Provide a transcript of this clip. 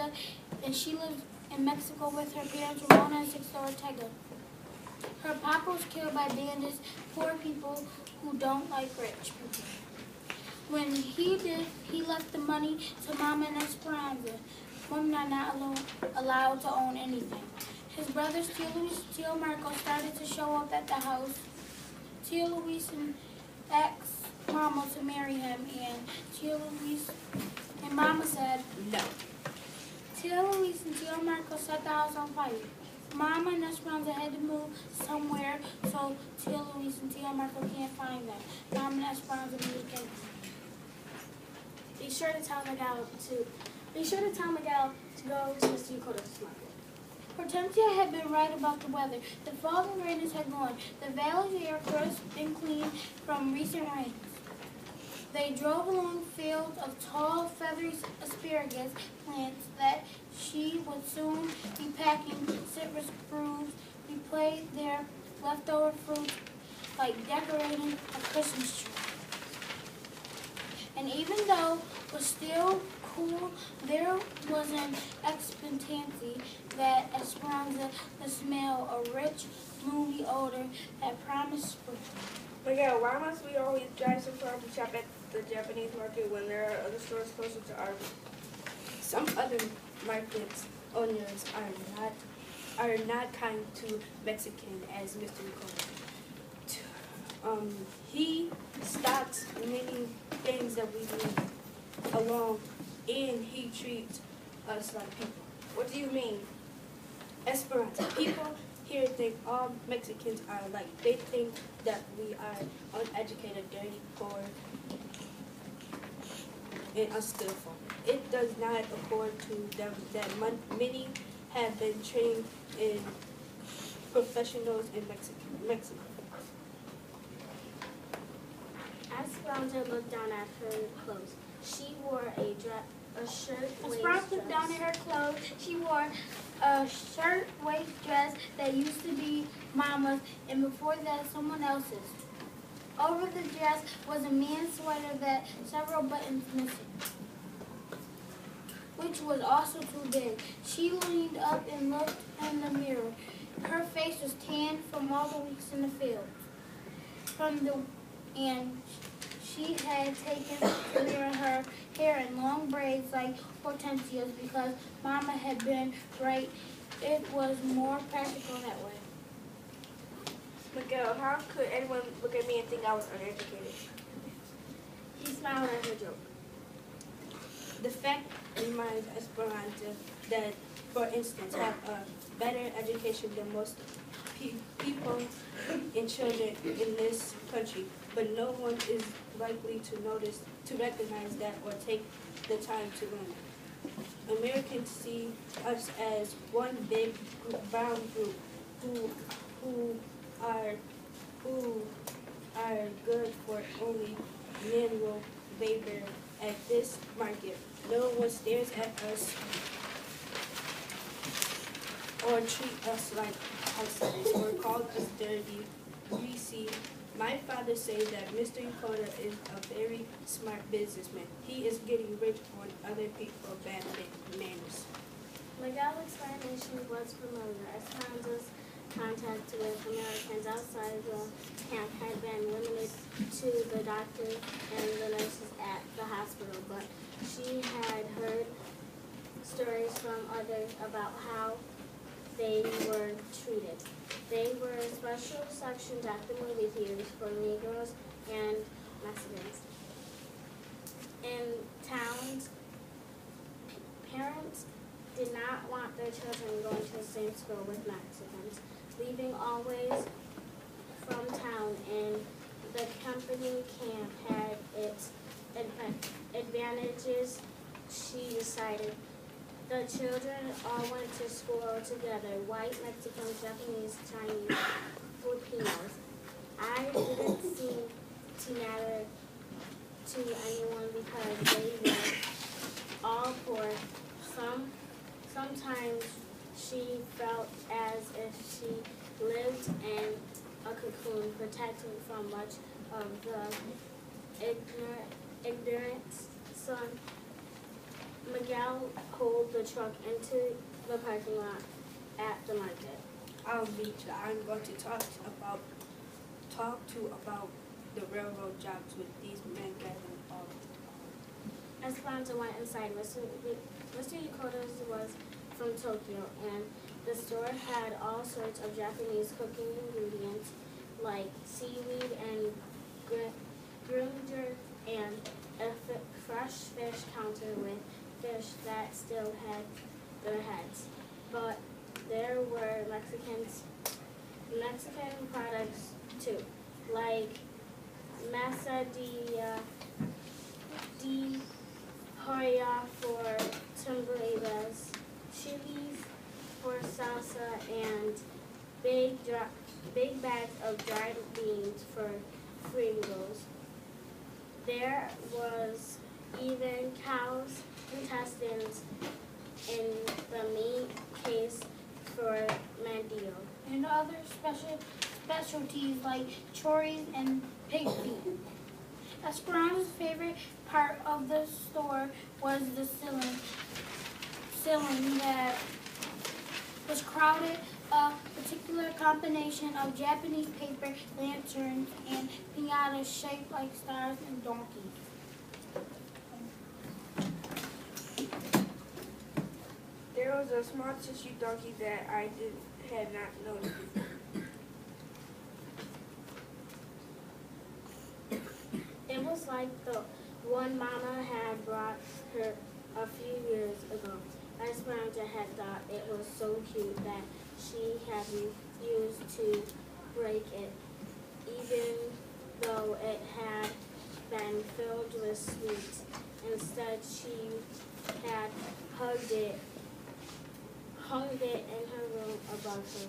Esperanza, and she lives in Mexico with her parents, Ramona and sister Ortega. Her papa was killed by bandits, poor people who don't like rich people. When he did, he left the money to Mama and Esperanza. Women are not allowed to own anything. His brothers, Tio Luis and Tio Marco, started to show up at the house. Tio Luis asked Mama to marry him, and Tio Luis and Mama said no. Tio Luis and Tio Marco set the house on fire. Mama and Esperanza had to move somewhere, so Tio Luis and Tio Marco can't find them. Mama and Esperanza moved again. Be sure to tell Miguel to go to Mr. Yukota's market. Hortensia had been right about the weather. The fall rains had gone. The valley's air crisp and clean from recent rains. They drove along fields of tall, feathery asparagus plants that she would soon be packing citrus fruits. We played their leftover fruit like decorating a Christmas tree. And even though it was still cool, there was an expectancy that Esperanza would smell a rich, bloomy odor that promised spring. Miguel, why must we always drive so far to shop at the Japanese market when there are other stores closer to ours? Some other markets owners are not kind to Mexican as Mr. Ricardo. He stocks many things that we need along, and he treats us like people. What do you mean? Esperanza. People here think all Mexicans are like. They think that we are uneducated, dirty, poor, and unskillful. It does not accord to them that many have been trained in professionals in Mexico. Esperanza looked down at her clothes. She wore a shirt waist Esperanza looked down at her clothes. She wore a shirt waist dress that used to be Mama's, and before that, someone else's. Over the dress was a man's sweater that several buttons missing, which was also too big. She leaned up and looked in the mirror. Her face was tanned from all the weeks in the field. And she had taken to wearing her hair in long braids like Hortensia's because Mama had been right. It was more practical that way. Miguel, how could anyone look at me and think I was uneducated? He smiled at her joke. The fact reminds Esperanza that, for instance, have a better education than most people and children in this country, but no one is likely to recognize that or take the time to learn it. Americans see us as one big brown group who are good for only manual labor at this market. No one stares at us or treat us like outsiders or call us dirty, greasy. My father says that Mr. Yokota is a very smart businessman. He is getting rich on other people's bad manners. Miguel's explanation was familiar. Esperanza's contact with Americans outside the camp had been limited to the doctors and the nurses at the hospital, but she had heard stories from others about how they were treated. They were special sections at the movie theaters for Negroes and Mexicans. In towns, parents did not want their children going to the same school with Mexicans, leaving always from town, and the company camp had its advantages. She decided the children all went to school together, white, Mexican, Japanese, Chinese, Filipinos. I didn't seem to matter to anyone because they were all poor. Sometimes she felt as if she lived in a cocoon, protected from much of the ignorant sun. Miguel pulled the truck into the parking lot at the market. I'm going to talk about the railroad jobs with these men gathering all the time. Esperanza went inside. Mr. Yukota's was from Tokyo, and the store had all sorts of Japanese cooking ingredients like seaweed and ginger, and a fresh fish counter with fish that still had their heads. But there were Mexican products too, like masa de hoya for tamales, chilies for salsa, and big bags of dried beans for fringos. There was even cow's intestines in the meat case for mandio. And other specialties like chorizo and pig feet. Esperanza's favorite part of the store was the ceiling that was crowded. A particular combination of Japanese paper lanterns and piñatas shaped like stars and donkeys. There was a small tissue donkey that I had not noticed before. It was like the one Mama had brought her a few years ago. Esperanza had thought it was so cute that she had refused to break it, even though it had been filled with sweets. Instead, she had hung it in her room above her